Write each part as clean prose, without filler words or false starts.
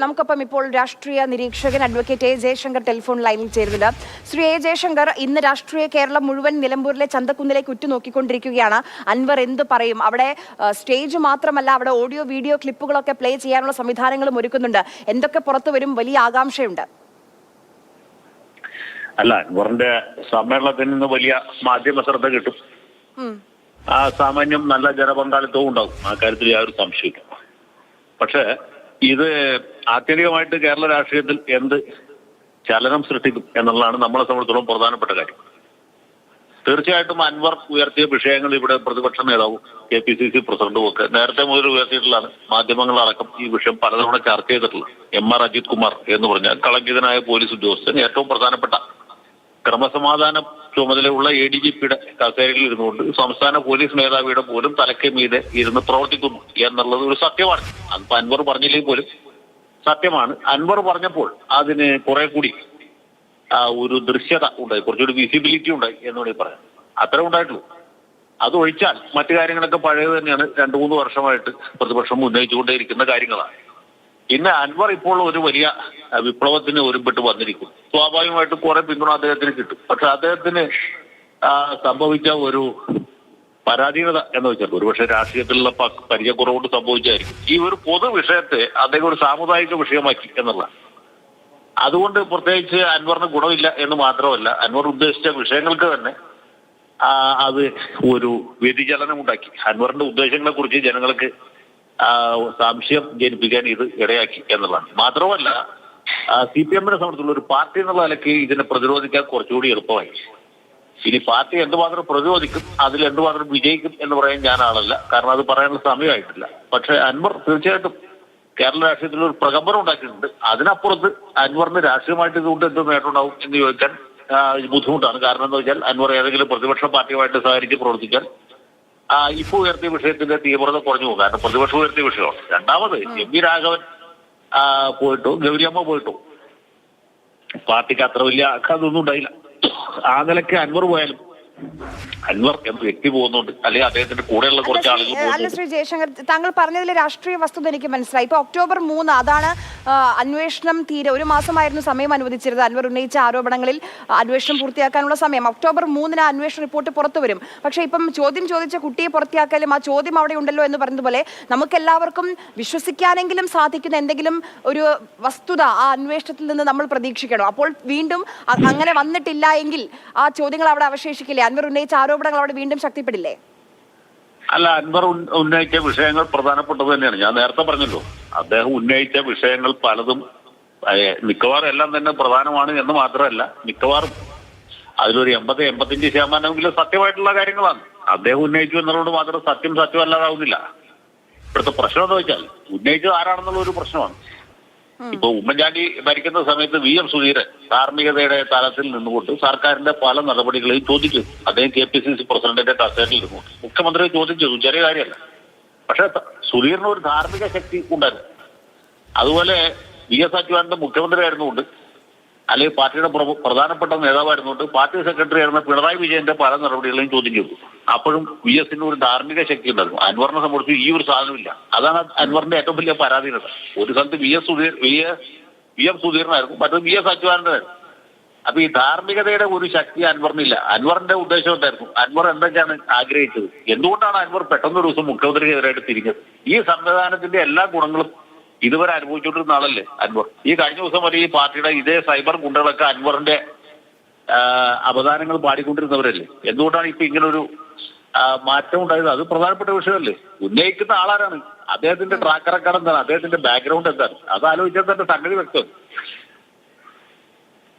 നമുക്കൊപ്പം ഇപ്പോൾ രാഷ്ട്രീയ നിരീക്ഷകൻ അഡ്വക്കേറ്റ് എ ജയശങ്കർ ടെലിഫോൺ ലൈനിൽ ചേരുന്നുണ്ട്. ശ്രീ എ ജയശങ്കർ, ഇന്ന് രാഷ്ട്രീയ കേരളം മുഴുവൻ നിലമ്പൂരിലെ ചന്തക്കുന്നിലേക്ക് ഉറ്റുനോക്കിക്കൊണ്ടിരിക്കുകയാണ്. അൻവർ എന്ത് പറയും? അവിടെ സ്റ്റേജ് മാത്രമല്ല, അവിടെ ഓഡിയോ വീഡിയോ ക്ലിപ്പുകളൊക്കെ പ്ലേ ചെയ്യാനുള്ള സംവിധാനങ്ങളും ഒരുക്കുന്നുണ്ട്. എന്തൊക്കെ പുറത്തു വരും? വലിയ ആകാംക്ഷയുണ്ട്. അല്ല, അൻവറിന്റെ സമ്മേളനത്തിൽ നിന്ന് വലിയ മാധ്യമ ശ്രദ്ധ കിട്ടും. ആ സാമാന്യം നല്ല ജനപങ്കാളിത്തവും ഉണ്ടാവും. ആ കാര്യത്തിൽ യാതൊരു സംശയമില്ല. പക്ഷേ ഇത് ആത്യന്തികമായിട്ട് കേരള രാഷ്ട്രീയത്തിൽ എന്ത് ചലനം സൃഷ്ടിക്കും എന്നുള്ളതാണ് നമ്മളെ സംബന്ധിച്ചിടത്തോളം പ്രധാനപ്പെട്ട കാര്യം. തീർച്ചയായിട്ടും അൻവർ ഉയർത്തിയ വിഷയങ്ങൾ ഇവിടെ പ്രതിപക്ഷ നേതാവും KPCC പ്രസിഡന്റും ഒക്കെ നേരത്തെ മുതൽ ഉയർത്തിയിട്ടുള്ളതാണ്. മാധ്യമങ്ങളടക്കം ഈ വിഷയം പലതവണ ചർച്ച ചെയ്തിട്ടുള്ളത്. MR അജിത് കുമാർ എന്ന് പറഞ്ഞാൽ കളങ്കിതനായ പോലീസ് ഉദ്യോഗസ്ഥൻ ഏറ്റവും പ്രധാനപ്പെട്ട ക്രമസമാധാന ചുമതലയുള്ള ADGPയുടെ കസേരയിൽ ഇരുന്നുകൊണ്ട് സംസ്ഥാന പോലീസ് മേധാവിയുടെ പോലും തലയ്ക്ക് മീതെ ഇരുന്ന് പ്രവർത്തിക്കുന്നു എന്നുള്ളത് ഒരു സത്യമാണ്. അതിപ്പോ അൻവർ പറഞ്ഞില്ലെങ്കിൽ പോലും സത്യമാണ്. അൻവർ പറഞ്ഞപ്പോൾ അതിന് കുറെ കൂടി ഒരു ദൃശ്യത ഉണ്ടായി, കുറച്ചുകൂടി വിസിബിലിറ്റി ഉണ്ടായി എന്ന് വേണമെങ്കിൽ പറയാം. അത്ര ഉണ്ടായിട്ടുള്ളൂ. അത് ഒഴിച്ചാൽ മറ്റു കാര്യങ്ങളൊക്കെ പഴയത് തന്നെയാണ്. 2-3 വർഷമായിട്ട് പ്രതിപക്ഷം ഉന്നയിച്ചുകൊണ്ടേയിരിക്കുന്ന കാര്യങ്ങളാണ്. ഇന്ന് അൻവർ ഇപ്പോൾ ഒരു വലിയ വിപ്ലവത്തിന് ഒരുപെട്ട് വന്നിരിക്കും. സ്വാഭാവികമായിട്ടും കുറെ പിന്തുണ അദ്ദേഹത്തിന് കിട്ടും. പക്ഷെ അദ്ദേഹത്തിന് സംഭവിച്ച ഒരു പരാധീനത എന്ന് വെച്ചാൽ ഒരുപക്ഷെ രാഷ്ട്രീയത്തിലുള്ള പരിചയക്കുറവുകൊണ്ട് സംഭവിച്ചായിരിക്കും. ഈ ഒരു പൊതു വിഷയത്തെ അദ്ദേഹം ഒരു സാമുദായിക വിഷയമാക്കി എന്നുള്ള. അതുകൊണ്ട് പ്രത്യേകിച്ച് അൻവറിന് ഗുണമില്ല എന്ന് മാത്രമല്ല, അൻവർ ഉദ്ദേശിച്ച വിഷയങ്ങൾക്ക് തന്നെ അത് ഒരു വ്യതിചലനം ഉണ്ടാക്കി. അൻവറിന്റെ ഉദ്ദേശങ്ങളെ കുറിച്ച് ജനങ്ങൾക്ക് സംശയം ജനിപ്പിക്കാൻ ഇത് ഇടയാക്കി എന്നുള്ളതാണ്. മാത്രമല്ല, CPM-നെ സംബന്ധിച്ചുള്ള ഒരു പാർട്ടി എന്നുള്ള നിലയ്ക്ക് ഇതിനെ പ്രതിരോധിക്കാൻ കുറച്ചുകൂടി എളുപ്പമായി. ഇനി പാർട്ടി എന്തുമാത്രം പ്രതിരോധിക്കും, അതിൽ എന്തുമാത്രം വിജയിക്കും എന്ന് പറയാൻ ഞാൻ ആളല്ല. കാരണം അത് പറയാനുള്ള സമയമായിട്ടില്ല. പക്ഷെ അൻവർ തീർച്ചയായിട്ടും കേരള രാഷ്ട്രീയത്തിൽ ഒരു പ്രകമ്പനം ഉണ്ടാക്കിയിട്ടുണ്ട്. അതിനപ്പുറത്ത് അൻവറിന് രാഷ്ട്രീയമായിട്ട് ഇതുകൊണ്ട് എന്ത് നേട്ടമുണ്ടാവും എന്ന് ചോദിക്കാൻ ബുദ്ധിമുട്ടാണ്. കാരണം എന്താ വെച്ചാൽ അൻവർ ഏതെങ്കിലും പ്രതിപക്ഷ പാർട്ടിയുമായിട്ട് സഹകരിച്ച് പ്രവർത്തിച്ചാൽ ഇപ്പോൾ ഉയർത്തിയ വിഷയത്തിന്റെ തീവ്രത കുറഞ്ഞു പോകും. കാരണം പ്രതിപക്ഷം ഉയർത്തിയ വിഷയമാണ്. രണ്ടാമത് MV രാഘവൻ പോയിട്ടോ ഗൗരിയമ്മ പോയിട്ടോ പാർട്ടിക്ക് അത്ര വലിയ അതൊന്നും ഉണ്ടായില്ല. ആ നിലയ്ക്ക് അൻവർ പോയാലും അൻവർ എന്ന വ്യക്തി പോകുന്നുണ്ട്, അല്ലെങ്കിൽ അദ്ദേഹത്തിന്റെ കൂടെയുള്ള കുറച്ച് ആളുകൾ. അല്ല ശ്രീ ജയശങ്കർ, താങ്കൾ പറഞ്ഞതിലെ രാഷ്ട്രീയ വസ്തുത എനിക്ക് മനസ്സിലായി. ഇപ്പൊ October 3 അതാണ് അന്വേഷണം ഒരു മാസമായിരുന്നു സമയം അനുവദിച്ചിരുന്നത്. അൻവർ ഉന്നയിച്ച ആരോപണങ്ങളിൽ അന്വേഷണം പൂർത്തിയാക്കാനുള്ള സമയം. October 3 അന്വേഷണ റിപ്പോർട്ട് പുറത്തു വരും. പക്ഷെ ഇപ്പം ചോദ്യം ചോദിച്ച കുട്ടിയെ പുറത്തിയാക്കാനും ആ ചോദ്യം അവിടെ ഉണ്ടല്ലോ എന്ന് പറഞ്ഞതുപോലെ നമുക്കെല്ലാവർക്കും വിശ്വസിക്കാനെങ്കിലും സാധിക്കുന്ന എന്തെങ്കിലും ഒരു വസ്തുത ആ അന്വേഷണത്തിൽ നിന്ന് നമ്മൾ പ്രതീക്ഷിക്കണം. അപ്പോൾ വീണ്ടും അങ്ങനെ വന്നിട്ടില്ല എങ്കിൽ ആ ചോദ്യങ്ങൾ അവിടെ അവശേഷിക്കില്ലേ? അൻവർ ഉന്നയിച്ച ആരോപണങ്ങൾ അവിടെ വീണ്ടും ശക്തിപ്പെടില്ലേ? അല്ല, അൻവർ ഉന്നയിച്ച വിഷയങ്ങൾ പ്രധാനപ്പെട്ടത് തന്നെയാണ്. ഞാൻ നേരത്തെ പറഞ്ഞല്ലോ, അദ്ദേഹം ഉന്നയിച്ച വിഷയങ്ങൾ പലതും മിക്കവാറും എല്ലാം തന്നെ പ്രധാനമാണ് എന്ന് മാത്രമല്ല, മിക്കവാറും അതിലൊരു 80-85% സത്യമായിട്ടുള്ള കാര്യങ്ങളാണ്. അദ്ദേഹം ഉന്നയിച്ചു എന്നുള്ളത് മാത്രം സത്യമല്ലാതാവുന്നില്ല. ഇവിടുത്തെ പ്രശ്നം എന്ന് വെച്ചാൽ ഉന്നയിച്ചത് ആരാണെന്നുള്ള ഒരു പ്രശ്നമാണ്. ഇപ്പൊ ഉമ്മൻചാണ്ടി ഭരിക്കുന്ന സമയത്ത് VM സുധീരൻ ധാർമ്മികതയുടെ തലത്തിൽ നിന്നുകൊണ്ട് സർക്കാരിന്റെ പല നടപടികളെയും ചോദിച്ചു. അദ്ദേഹം KPCC പ്രസിഡന്റിന്റെ കസേരയിൽ ഇരുന്നു മുഖ്യമന്ത്രിയെ ചോദ്യം ചെയ്തു. ചെറിയ കാര്യമല്ല. പക്ഷെ സുധീറിന് ഒരു ധാർമ്മിക ശക്തി ഉണ്ടായിരുന്നു. അതുപോലെ VS അച്യുതാനന്ദൻ മുഖ്യമന്ത്രി ആയിരുന്നുകൊണ്ട്, അല്ലെങ്കിൽ പാർട്ടിയുടെ പ്രധാനപ്പെട്ട നേതാവായിരുന്നുകൊണ്ട് പാർട്ടി സെക്രട്ടറി ആയിരുന്ന പിണറായി വിജയന്റെ പല നടപടികളെയും ചോദ്യം ചെയ്തു. അപ്പോഴും VS-ന് ഒരു ധാർമ്മിക ശക്തി ഉണ്ടായിരുന്നു. അൻവറിനെ സംബന്ധിച്ച് ഈ ഒരു സാധനമില്ല. അതാണ് അൻവറിന്റെ ഏറ്റവും വലിയ പരാധീനത. ഒരു സ്ഥലത്ത് VM സുധീരനായിരുന്നു, മറ്റൊരു VS അച്യുതാനന്ദനായിരുന്നു. അപ്പൊ ഈ ധാർമ്മികതയുടെ ഒരു ശക്തി അൻവറിനില്ല. അൻവറിന്റെ ഉദ്ദേശം എന്തായിരുന്നു? അൻവർ എന്തൊക്കെയാണ് ആഗ്രഹിച്ചത്? എന്തുകൊണ്ടാണ് അൻവർ പെട്ടെന്നൊരു ദിവസം മുഖ്യമന്ത്രിക്കെതിരായിട്ട് തിരിഞ്ഞത്? ഈ സംവിധാനത്തിന്റെ എല്ലാ ഗുണങ്ങളും ഇതുവരെ അനുഭവിച്ചുകൊണ്ടിരുന്ന ആളല്ലേ അൻവർ. ഈ കഴിഞ്ഞ ദിവസം വരെ ഈ പാർട്ടിയുടെ ഇതേ സൈബർ ഗുണ്ടകളൊക്കെ അൻവറിന്റെ അവദാനങ്ങൾ പാടിക്കൊണ്ടിരുന്നവരല്ലേ. എന്തുകൊണ്ടാണ് ഇപ്പൊ ഇങ്ങനൊരു മാറ്റം ഉണ്ടായത്? അത് പ്രധാനപ്പെട്ട വിഷയമല്ലേ. ഉന്നയിക്കുന്ന ആളാരാണ്? അദ്ദേഹത്തിന്റെ ട്രാക്ക് റെക്കോർഡ് എന്താണ്? അദ്ദേഹത്തിന്റെ ബാക്ക്ഗ്രൗണ്ട് എന്താണ്? അത് ആലോചിച്ചാൽ തന്നെ സംഗതി വ്യക്തം.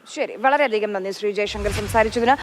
ശരി, വളരെയധികം നന്ദി ശ്രീ ജയശങ്കർ സംസാരിച്ചതിന്.